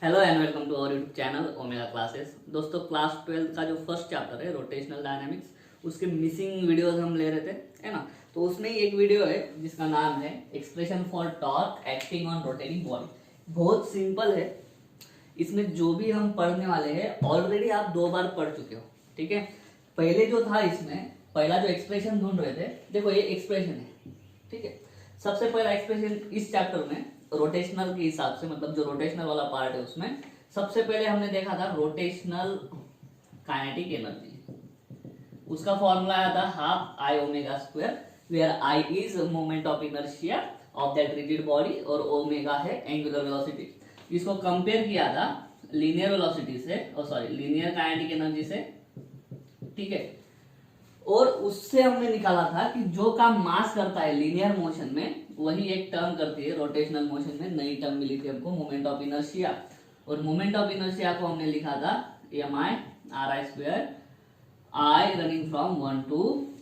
Hello and welcome to our YouTube channel Omega classes. दोस्तों class 12 का जो first chapter है रोटेशनल डायनामिक्स, उसके मिसिंग वीडियोस हम ले रहे थे, है ना। तो उसमें ही एक वीडियो है जिसका नाम है expression for torque acting on rotating body. बहुत सिंपल है। इसमें जो भी हम पढ़ने वाले हैं ऑलरेडी आप 2 बार पढ़ चुके हो, ठीक है। पहले जो था इसमें पहला जो एक्सप्रेशन ढूंढ रहे थे, देखो ये एक्सप्रेशन है, ठीक है। सबसे पहला एक्सप्रेशन इस चैप्टर में रोटेशनल के हिसाब से, मतलब जो रोटेशनल वाला पार्ट है उसमें सबसे पहले हमने देखा था रोटेशनल काइनेटिक एनर्जी। उसका फॉर्मूला आया था half I omega square, where I is moment of inertia of that rigid body और ओमेगा है एंगुलर वेलोसिटी। इसको कंपेयर किया था लीनियर वेलोसिटी से, लीनियर काइनेटिक एनर्जी से, ठीक है। और उससे हमने निकाला था कि जो काम मास करता है लीनियर मोशन में वही एक टर्म करती है रोटेशनल मोशन में। नई टर्म मिली थी हमको मोमेंट ऑफ इनर्शिया, और मोमेंट ऑफ इनर्शिया को हमने लिखा था m I R i square, i running from 1 to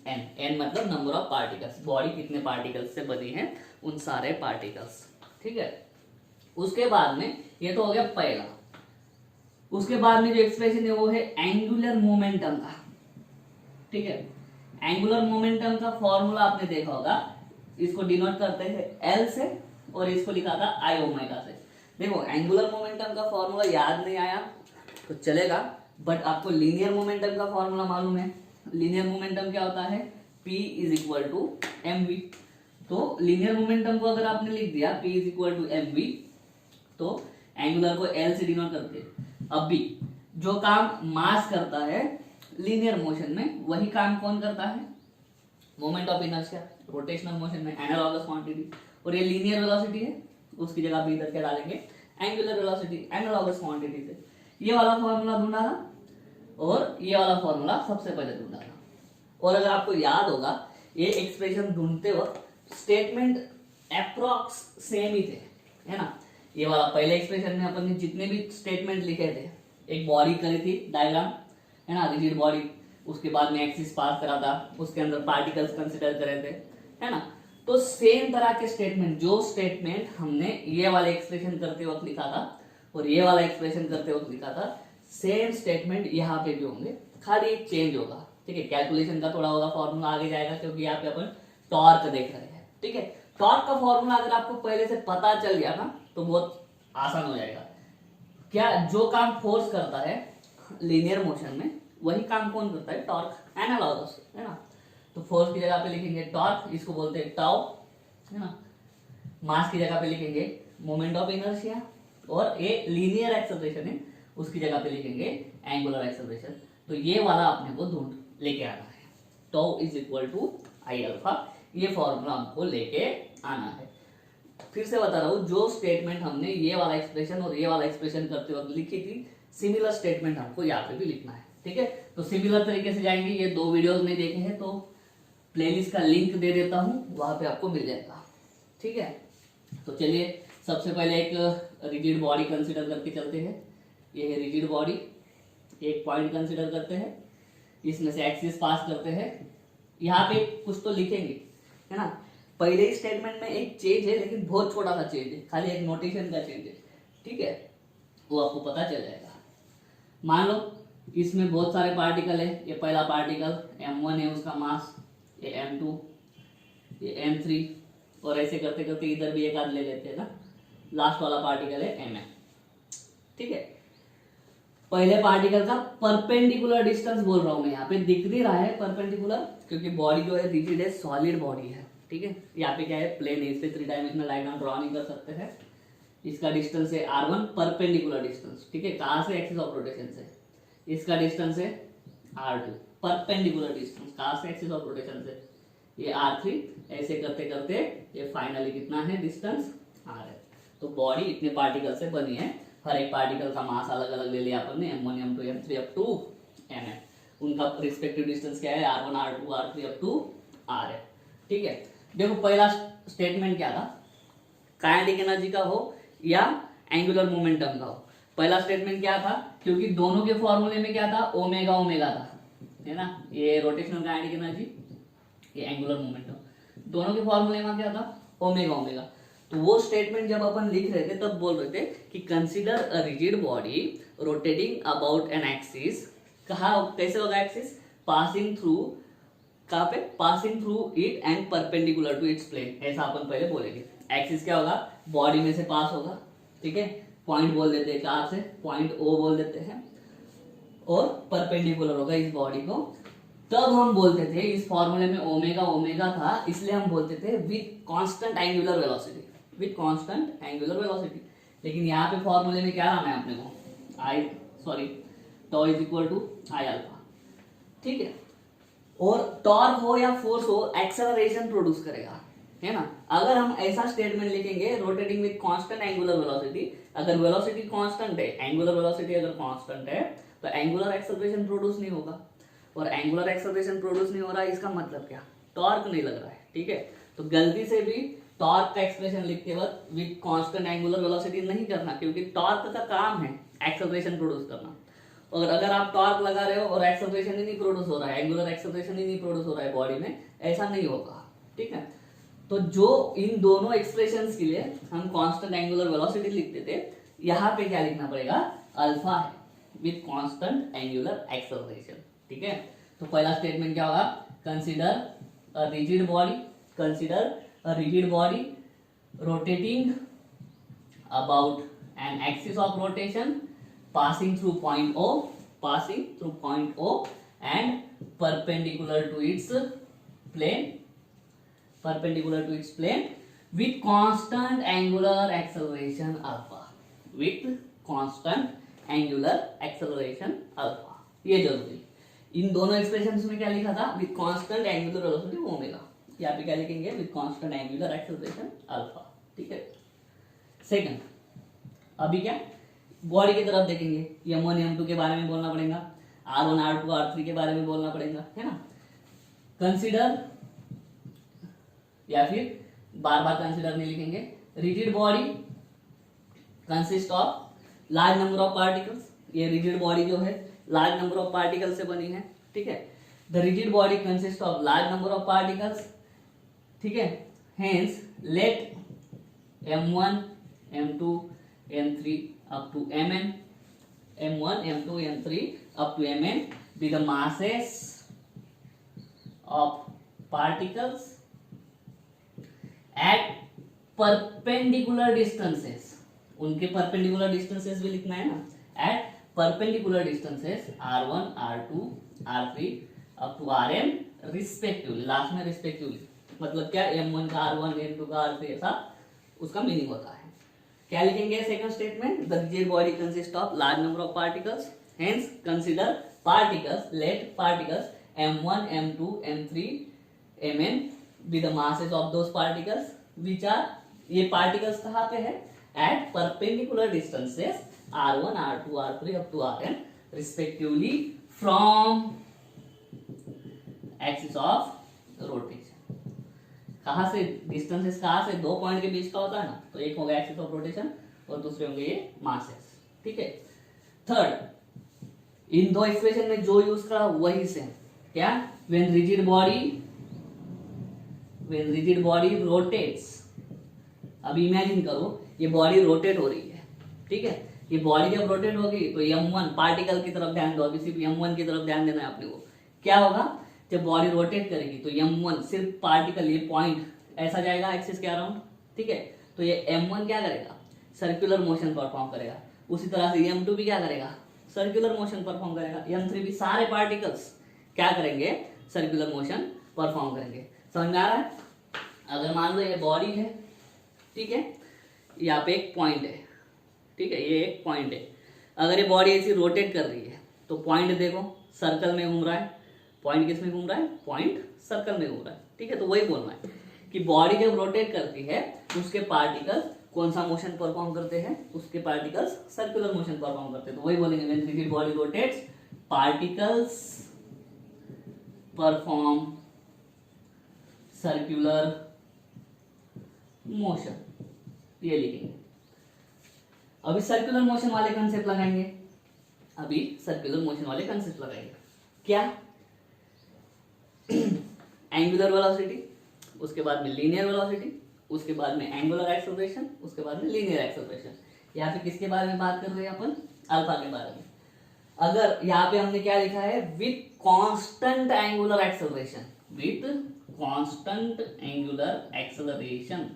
n। n मतलब नंबर ऑफ पार्टिकल्स, बॉडी कितने पार्टिकल्स से बनी है उन सारे पार्टिकल्स, ठीक है। उसके बाद में ये तो हो गया पहला। उसके बाद में जो एक्सप्रेशन है वो है एंगुलर मोमेंटम का, ठीक है। एंगुलर मोमेंटम का फॉर्मूला आपने देखा होगा, इसको डिनोट करते हैं एल से और इसको लिखा था आई ओमेगा से। देखो एंगुलर मोमेंटम का फॉर्मूला याद नहीं आया तो चलेगा, बट आपको लीनियर मोमेंटम का फॉर्मूला मालूम है। लीनियर मोमेंटम क्या होता है, P is equal to m v. तो लीनियर मोमेंटम को अगर आपने लिख दिया P is equal to m v, तो एंगुलर को एल से डिनोट करते हैं। अब भी जो काम मास करता है लीनियर मोशन में वही काम कौन करता है, moment of inertia rotational motion में एनालॉगस क्वांटिटी। और ये लीनियर वेलोसिटी है, उसकी जगह पे इधर क्या डालेंगे एंगुलर वेलोसिटी एनालॉगस क्वांटिटी से। ये वाला फॉर्मूला ढूंढा था और ये वाला फॉर्मूला सबसे पहले ढूंढा था। और अगर आपको याद होगा ये एक्सप्रेशन ढूंढते वक्त स्टेटमेंट अप्रोक्स सेम ही थे, है ना। ये वाला पहले एक्सप्रेशन में अपन ने जितने भी स्टेटमेंट लिखे थे, एक बॉडी करी थी डायग्राम, है ना, रिजिड बॉडी, उसके बाद में एक्सिस पास करा था, उसके अंदर पार्टिकल्स कंसीडर करे थे, है ना। तो सेम तरह के स्टेटमेंट, जो स्टेटमेंट हमने ये वाले एक्सप्रेशन करते वक्त लिखा था और ये वाला एक्सप्रेशन करते वक्त लिखा था, सेम स्टेटमेंट यहाँ पे भी होंगे, खाली एक चेंज होगा, ठीक है। कैलकुलेशन का थोड़ा होगा, फॉर्मूला आगे जाएगा क्योंकि यहाँ पे अपन टॉर्क देख रहे हैं, ठीक है। टॉर्क का फॉर्मूला अगर आपको पहले से पता चल गया ना तो बहुत आसान हो जाएगा। क्या, जो काम फोर्स करता है लीनियर मोशन में वही काम कौन करता है, टॉर्क, एनालॉगस, है ना। तो फोर्स की जगह पे लिखेंगे टॉर्क, इसको बोलते हैं टाउ, है ना। मास की जगह पे लिखेंगे मोमेंट ऑफ इनर्शिया, और ये लीनियर एक्सेलरेशन है उसकी जगह पे लिखेंगे एंगुलर एक्सेलरेशन। तो ये वाला अपने को ढूंढ लेके आना है, tau is equal to I alpha, ये फॉर्मूला हमको लेके आना है। फिर से बता रहा हूँ, जो स्टेटमेंट हमने ये वाला एक्सप्रेशन और ये वाला एक्सप्रेशन करते वक्त लिखी थी, सिमिलर स्टेटमेंट हमको यहाँ पे भी लिखना है, ठीक है। तो सिमिलर तरीके से जाएंगे। ये 2 वीडियोस नहीं देखे हैं तो प्लेलिस्ट का लिंक दे देता हूँ, वहां पे आपको मिल जाएगा, ठीक है। तो चलिए सबसे पहले एक रिजिड बॉडी कंसीडर करके चलते हैं। ये है रिजिड बॉडी, एक पॉइंट कंसीडर करते हैं, इसमें से एक्सिस पास करते हैं। यहाँ पे कुछ तो लिखेंगे, है ना। पहले ही स्टेटमेंट में एक चेंज है लेकिन बहुत छोटा सा चेंज है, खाली एक नोटेशन का चेंज है, ठीक है, वो आपको पता चल जाएगा। मान लो इसमें बहुत सारे पार्टिकल है, ये पहला पार्टिकल m1 है, उसका मास, ये m2, ये m3, और ऐसे करते करते इधर भी एक आध ले लेते हैं ना। लास्ट वाला पार्टिकल है mm, ठीक है। पहले पार्टिकल का परपेंडिकुलर डिस्टेंस बोल रहा हूं मैं, यहाँ पे दिख नहीं रहा है परपेंडिकुलर क्योंकि बॉडी जो है रिजिड है, सॉलिड बॉडी है, ठीक है। यहाँ पे क्या है, प्लेन है, इस पे 3 डायमेंशनल डायग्राम ड्रॉ नहीं कर सकते हैं। इसका डिस्टेंस है r1 परपेंडिकुलर डिस्टेंस, ठीक है, कहां से, एक्सिस ऑफ रोटेशन से। इसका डिस्टेंस है r2 परपेंडिकुलर डिस्टेंस, कहां से, एक्सिस ऑफ रोटेशन से। ये r3, ऐसे करते करते ये फाइनली कितना है डिस्टेंस r है। तो बॉडी इतने पार्टिकल से बनी है, हर एक पार्टिकल का मास अलग अलग ले लिया अपन ने, m1 m2 m3 up to mm। उनका रिस्पेक्टिव डिस्टेंस क्या है, r1 r2 r3 up to r है, ठीक है। देखो पहला स्टेटमेंट क्या था, काइनेटिक एनर्जी का हो या एंगुलर मोमेंटम का हो। पहला स्टेटमेंट क्या था, क्योंकि दोनों के फॉर्मूले में क्या था, ओमेगा ओमेगा था, है ना। ये रोटेशनल काइनेटिक एनर्जी, ये एंगुलर मोमेंटम, दोनों के फॉर्मूले में क्या था, ओमेगा ओमेगा। तो वो स्टेटमेंट जब अपन लिख रहे थे तब बोल रहे थे कि consider a rigid body rotating about an axis, कहा कैसे होगा एक्सिस, पासिंग थ्रू, कहाँ पे, passing through it and perpendicular to its plane, ऐसा अपन पहले बोलेंगे। एक्सिस क्या होगा, बॉडी में से पास होगा, ठीक है, पॉइंट बोल देते हैं, कहाँ से, पॉइंट ओ बोल देते हैं, और परपेंडिकुलर होगा इस बॉडी को। तब हम बोलते थे, इस फॉर्मूले में ओमेगा ओमेगा था, इसलिए हम बोलते थे with constant angular velocity, with constant angular velocity. लेकिन यहाँ पे फॉर्मूले में क्या लाना है अपने को, tau is equal to I alpha, ठीक है। और टॉर्क हो या फोर्स हो, एक्सेलरेशन प्रोड्यूस करेगा, है ना। अगर हम ऐसा स्टेटमेंट लिखेंगे, rotating with constant angular velocity, अगर वेलोसिटी कांस्टेंट है, एंगुलर वेलोसिटी अगर कांस्टेंट है, तो एंगुलर एक्सेलरेशन प्रोड्यूस नहीं होगा, और एंगुलर एक्सेलरेशन प्रोड्यूस नहीं हो रहा है, इसका मतलब क्या, टॉर्क नहीं लग रहा है, ठीक है। तो गलती से भी टॉर्क का एक्सप्रेशन लिखते वक्त विद कांस्टेंट एंगुलर वेलोसिटी नहीं करना, क्योंकि टॉर्क का काम है एक्सेलरेशन प्रोड्यूस करना। और अगर आप टॉर्क लगा रहे हो और एक्सेलरेशन ही नहीं प्रोड्यूस हो रहा है, एंगुलर एक्सेलरेशन ही नहीं प्रोड्यूस हो रहा है बॉडी में, ऐसा नहीं होगा, ठीक है। तो जो इन दोनों एक्सप्रेशंस के लिए हम कांस्टेंट एंगुलर वेलोसिटी लिखते थे, यहाँ पे क्या लिखना पड़ेगा, अल्फा है विद कांस्टेंट एंगुलर एक्सेलरेशन, ठीक है। तो पहला स्टेटमेंट क्या होगा, consider a rigid body, consider a rigid body rotating about an axis of rotation passing through point O, passing through point O and perpendicular to its plane, perpendicular to its plane with constant angular acceleration alpha, with constant angular acceleration alpha। ये जरूरी, इन दोनों expressions में क्या लिखा था, with constant angular velocity omega, यहाँ पे क्या लिखेंगे, with constant angular acceleration alpha, ठीक है। सेकंड, अभी क्या, बॉडी की तरफ देखेंगे, M1 M2 के बारे में बोलना पड़ेगा, R1 R2 R3 के बारे में बोलना पड़ेगा, है ना। कंसीडर, या फिर बार बार कंसीडर नहीं लिखेंगे, rigid body consist of large number of particles, ये रिजिड बॉडी जो है लार्ज नंबर ऑफ पार्टिकल्स से बनी है, ठीक है। The rigid body consist of large number of particles, ठीक है। Hence let M1 M2 M3 up to Mn, M1 M2 M3 up to Mn be the masses of particles at perpendicular distances, उनके perpendicular distances भी लिखना है ना, at perpendicular distances R1 R2 R3 up to Rm respectively, last में respectively मतलब क्या, M1 का R1 M2 का R3 ऐसा उसका मीनिंग होता है। क्या लिखेंगे second statement, the rigid body consist of large number of particles, hence consider particles, let particles M1 M2 M3 Mn be the masses of those particles which are, ये पार्टिकल्स कहाँ पे है, at perpendicular distances R1 R2 R3 up to Rn respectively from axis of rotation. कहाँ से distances, कहाँ से, दो पॉइंट के बीच का होता है ना, तो एक होगा एक्सिस ऑफ रोटेशन और दूसरे होंगे ये मासेस, ठीक है। थर्ड, इन दो एक्सप्रेशन में जो यूज करा वही सेम, क्या, व्हेन रिजिड बॉडी रोटेट्स, अब इमेजिन करो ये बॉडी रोटेट हो रही है, ठीक है। ये बॉडी जब रोटेट होगी तो M1 पार्टिकल की तरफ ध्यान दो, अभी सिर्फ M1 की तरफ ध्यान देना है अपने को। क्या होगा, जब बॉडी रोटेट करेगी तो M1 सिर्फ पार्टिकल, ये पॉइंट ऐसा जाएगा एक्सिस के अराउंड, ठीक है। तो ये M1 क्या करेगा, सर्कुलर मोशन परफॉर्म करेगा, उसी तरह से M2 भी क्या करेगा, सर्कुलर मोशन परफॉर्म करेगा, M3 भी, सारे पार्टिकल्स क्या करेंगे, सर्कुलर मोशन परफॉर्म करेंगे। समझ में आ रहा है। अगर मान लो ये बॉडी है, ठीक है, यहाँ पे एक पॉइंट है, ठीक है, ये एक पॉइंट है। अगर ये बॉडी ऐसी रोटेट कर रही है तो पॉइंट देखो सर्कल में घूम रहा है, पॉइंट किस में घूम रहा है, पॉइंट सर्कल में घूम रहा है, ठीक है। तो वही बोलना है कि बॉडी जब रोटेट करती है उसके पार्टिकल्स कौन सा मोशन परफॉर्म करते हैं, उसके पार्टिकल्स सर्कुलर मोशन परफॉर्म करते हैं। तो वही बोलेंगे when rigid body rotates particles perform circular motion, ये लिखेंगे। अभी सर्कुलर मोशन वाले कंसेप्ट लगाएंगे, अभी सर्कुलर मोशन वाले कंसेप्ट लगाएंगे। क्या, एंगुलर वेलोसिटी, उसके बाद में लीनियर वेलोसिटी, उसके बाद में एंगुलर एक्सेलरेशन, उसके बाद में लीनियर एक्सेलरेशन। यहाँ पे किसके बारे में बात कर रहे हैं अपन? अल्फा के बारे में। अगर यहाँ पे हमने क्या लिखा है? With constant angular acceleration, with constant angular acceleration,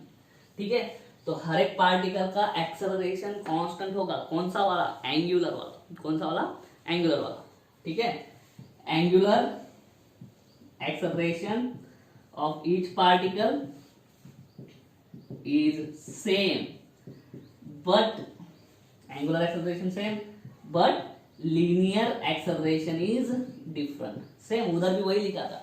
ठीक है। तो हर एक पार्टिकल का एक्सेलरेशन कांस्टेंट होगा। कौन सा वाला? एंगुलर वाला। कौन सा वाला? एंगुलर वाला, ठीक है। Angular acceleration of each particle is same but angular acceleration same but linear acceleration is different। Same उधर भी वही लिखा था।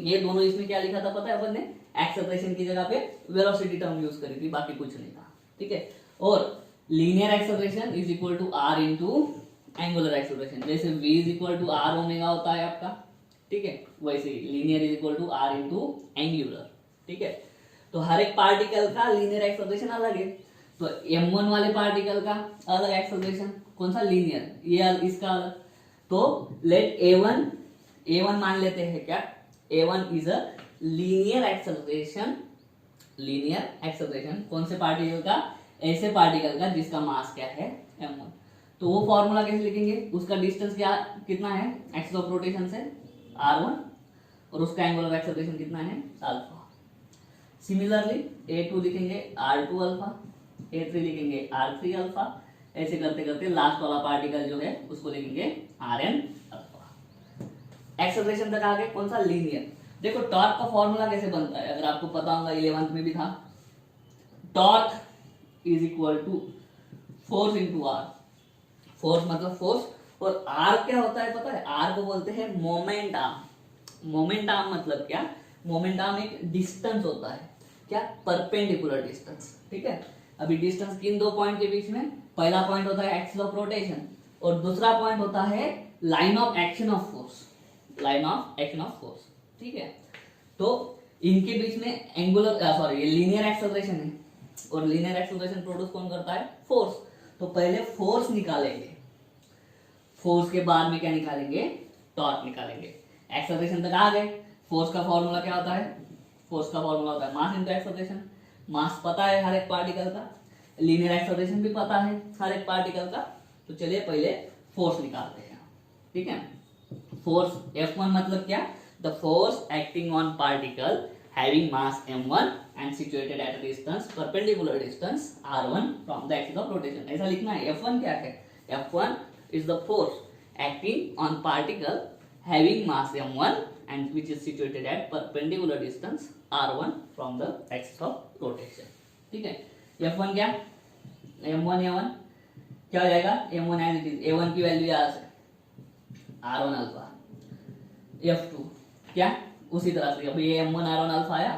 ये दोनों इसमें क्या लिखा था पता है? अपन ने एक्सेलरेशन की जगह पे वेलोसिटी टर्म यूज करी थी, बाकी कुछ नहीं था, ठीक है। और linear acceleration is equal to R into angular acceleration. जैसे v is equal to R omega होता है आपका, ठीक है, वैसे ही linear is equal to R into angular, ठीक है। तो हर एक पार्टिकल का लीनियर एक्सेलरेशन अलग है। तो m1 वाले पार्टिकल का अलग एक्सेलरेशन, कौन सा? लीनियर, ये इसका अलग। तो लेट a1 मान लेते हैं क्या? a1 is a linear acceleration, linear acceleration कौन से पार्टिकल का? ऐसे पार्टिकल का जिसका मास क्या है? m1। तो वो फॉर्मूला कैसे लिखेंगे? उसका डिस्टेंस क्या कितना है एक्सिस ऑफ रोटेशन से? r1, और उसका एंगुलर एक्सेलरेशन कितना है? अल्फा। सिमिलरली a2 लिखेंगे r2 अल्फा, a3 लिखेंगे r3 अल्फा, ऐसे करते करते लास्ट वाला पार्टिकल जो है उसको लिखेंगे rn अल्फा। एक्सेलरेशन तक आ गए। कौन सा? लीनियर। देखो टॉर्क का फॉर्मूला कैसे बनता है, अगर आपको पता होगा 11th में भी था। Torque is equal to force into R. Force मतलब फोर्स, और आर क्या होता है पता है? आर को बोलते हैं मोमेंट आर्म। मोमेंट आर्म मतलब क्या? मोमेंट आर्म एक डिस्टेंस होता है, क्या? परपेंडिकुलर डिस्टेंस, ठीक है। अभी डिस्टेंस किन दो पॉइंट के बीच में? पहला पॉइंट होता है एक्सिस ऑफ रोटेशन, और दूसरा पॉइंट होता है line of action of force, line of action of force, ठीक है। तो इनके बीच में एंगुलर सॉरी लीनियर एक्सेलरेशन है, और लीनियर एक्सेलरेशन प्रोड्यूस कौन करता है? फोर्स। तो पहले फोर्स निकालेंगे, फोर्स के बाद में क्या निकालेंगे? टॉर्क निकालेंगे। एक्सेलरेशन तक आ गए। फोर्स का फॉर्मूला क्या होता है? फोर्स का फॉर्मूला होता है मास इनटू एक्सेलरेशन। मास पता है हर एक पार्टिकल का, लीनियर एक्सेलरेशन भी पता है हर एक पार्टिकल का। तो चलिए पहले फोर्स निकालते हैं, ठीक है। फोर्स F1 मतलब क्या? The force acting on particle having mass m1 and situated at a distance perpendicular distance r1 from the axis of rotation। ऐसा लिखना है। F1 क्या है? F1 is the force acting on particle having mass m1 and which is situated at perpendicular distance r1 from the axis of rotation, ठीक है। F1 क्या? m1 a1 क्या हो जाएगा? m1 as it is, a1 की value यहाँ से r1 alpha. F2 क्या? उसी तरह से अभी ये m1 r1 अल्फा आया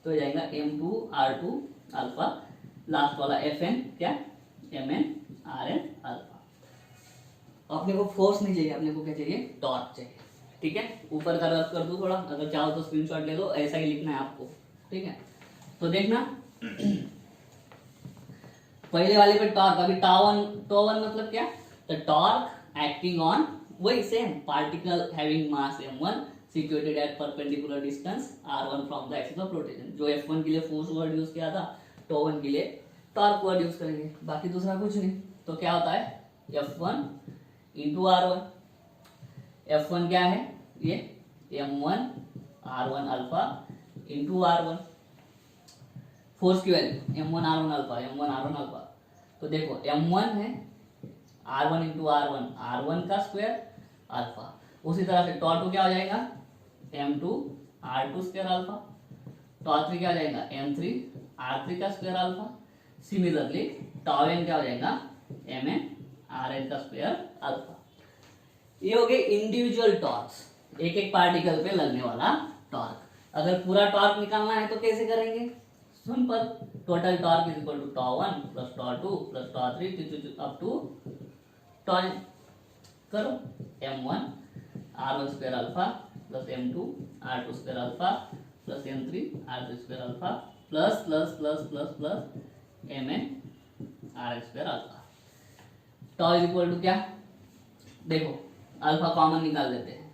तो हो जाएगा m2 r2 अल्फा, लास्ट वाला fn क्या? mn rn alpha. अपने को फोर्स नहीं चाहिए, अपने को क्या चाहिए? टॉर्क चाहिए, ठीक है। ऊपर का रफ कर दो थोड़ा, अगर चाहो तो स्क्रीनशॉट ले लो, ऐसा ही लिखना है आपको, ठीक है। तो देखना पहले वाले पे टॉर्क, अभी टॉ1 मतलब क्या? तो टॉर्क एक्टिंग ऑन वही same particle having mass m1 situated at perpendicular distance r1 from the axis of rotation। जो f1 के लिए फोर्स वर्ड यूज किया था, टॉ1 के लिए टॉर्क वर्ड यूज करेंगे, बाकी दूसरा कुछ नहीं। तो क्या होता है? f1 into r1। f1 क्या है? ये m1 r1 alpha into r1, force की value m1 r1 alpha, m1 r1 alpha. तो देखो m1 है r1 इंटू r1 का स्क्वायर अल्फा। उसी तरह से टॉ2 क्या हो जाएगा? m2 r2 square alpha. टॉ3 क्या हो जाएगा? m3 r3 का स्क्वायर अल्फा। सिमिलरली टॉn क्या हो जाएगा? mn rn का स्क्वायर अल्फा। ये हो गए इंडिविजुअल टॉर्क्स, एक एक पार्टिकल पे लगने वाला टॉर्क। अगर पूरा टॉर्क निकालना है तो कैसे करेंगे? Simple, total torque is equal to टॉ1 प्लस टॉ2 प्लस टॉ3 अप टू टॉn। करो m1 r1 square alpha plus m2 r2 square alpha plus m3 r3 square alpha plus plus plus plus plus mn rn square alpha. Tau is equal to क्या? देखो alpha common निकाल देते हैं,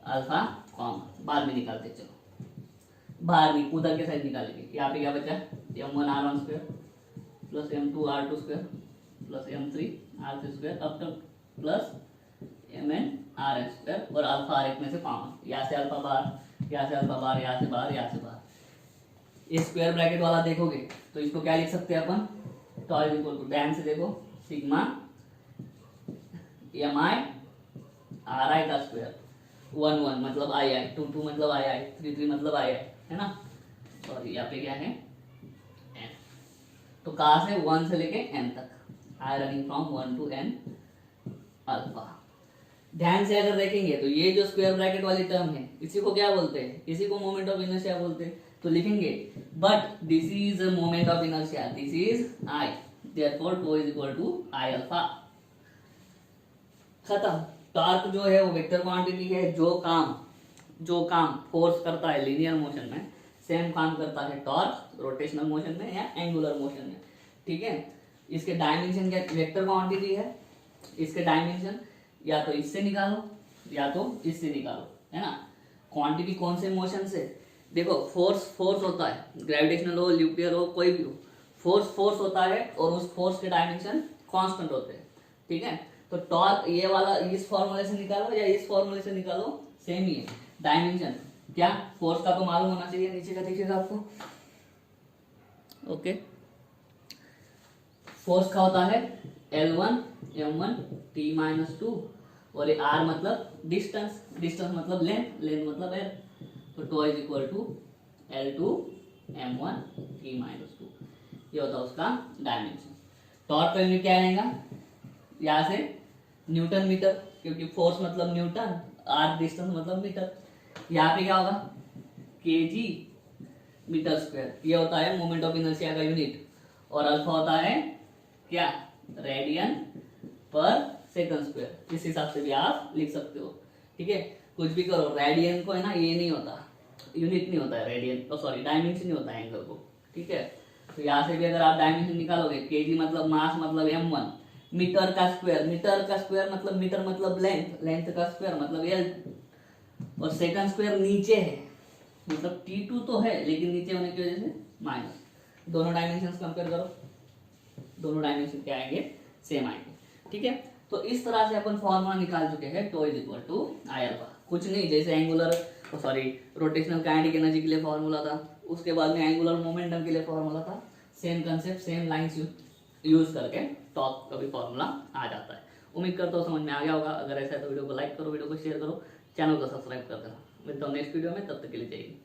alpha common बाद में निकालते, चलो बाहर नहीं, उधर के साइड निकालेंगे। यहाँ पे क्या बचा, m1r1 square plus m2r2 square plus m3r3 square अब तक प्लस mn rn स्क्वायर, और अल्फा आर एक में से कॉमन, यहाँ से अल्फा बाहर, यहाँ से अल्फा बाहर, यहाँ से बाहर, यहाँ से बाहर। ये स्क्वायर ब्रैकेट वाला देखोगे तो इसको क्या लिख सकते हैं अपन, टॉ इज इक्वल टू, ध्यान से देखो, sigma M I R I का स्क्वायर, 1 1 मतलब आई आई, 2 2 मतलब आई आई, 3 3 मतलब आई आई, है ना। और यहाँ पे क्या है n, तो कहाँ से 1 से लेके n तक, i running from 1 to n alpha. ध्यान से अगर देखेंगे तो ये जो स्क्वायर ब्रैकेट वाली टर्म है इसी को क्या बोलते हैं, इसी को मोमेंट ऑफ इनर्शिया बोलते हैं। तो लिखेंगे but this is a moment of inertia, this is I, therefore tau is equal to I alpha. खत्म। टॉर्क जो है वो वेक्टर क्वांटिटी है, जो काम फोर्स करता है लीनियर मोशन में, सेम काम करता है टॉर्क रोटेशनल मोशन में या एंगुलर मोशन में, ठीक है। इसके डायमेंशन क्या, वेक्टर क्वांटिटी है, इसके डायमेंशन या तो इससे निकालो या तो इससे निकालो, है ना। क्वांटिटी कौन से मोशन से, देखो फोर्स होता है, ग्रेविटेशनल हो, न्यूक्लियर हो, कोई भी हो, फोर्स होता है और उस फोर्स के डायमेंशन कांस्टेंट होते हैं, ठीक है। तो टॉर्क ये वाला इस फॉर्मूले से निकालो या इस फॉर्मूले से निकालो, सेम ही है। डायमेंशन क्या, फोर्स का तो मालूम होना चाहिए, नीचे का देखिएगा आपको, ओके। फोर्स का होता है L1 M1 T-2 और ये R मतलब डिस्टेंस मतलब लेंथ मतलब L, तो to is equal to L2 M1 T-2, ये होता है उसका डायमेंशन। टॉर्क का यूनिट क्या आएगा, यहाँ से न्यूटन मीटर, क्योंकि फोर्स मतलब न्यूटन, R डिस्टेंस मतलब मीटर, यहाँ पे क्या होगा kg मीटर स्क्वायर, ये होता है मोमेंट ऑफ इनर्शिया का यूनिट, और अल्फा होता है क्या, रेडियन पर सेकंड स्क्वायर, इस हिसाब से भी आप लिख सकते हो, ठीक है। कुछ भी करो, रेडियन को है ना ये नहीं होता, यूनिट नहीं होता है रेडियन, तो सॉरी डायमेंशन नहीं होता है एंगल को, ठीक है। तो यहाँ से भी अगर आप डायमेंशन निकालोगे, केजी मतलब मास मतलब m1, मीटर का स्क्वायर मतलब मीटर मतलब लेंथ का स्क्वायर मतलब l, और सेकंड स्क्वायर नीचे है, मतलब T2 तो है लेकिन नीचे होने की वजह से माइनस। दोनों डायमेंशन कंपेयर करो, दोनों डायमेंशन क्या आएंगे, सेम आएंगे, ठीक है। तो इस तरह से अपन फॉर्मूला निकाल चुके हैं, tau is equal to I alpha. कुछ नहीं, जैसे एंगुलर रोटेशनल काइनेटिक एनर्जी के लिए फॉर्मूला था, उसके बाद में एंगुलर मोमेंटम के लिए फॉर्मूला था, same concept same lines use करके टॉर्क का भी फॉर्मूला आ जाता है। उम्मीद करता हूँ समझ में आ गया होगा। अगर ऐसा है तो वीडियो को लाइक करो, वीडियो को शेयर करो, चैनल को सब्सक्राइब कर देना। मिलता हूँ नेक्स्ट वीडियो में, तब तक के लिए जय हिंद।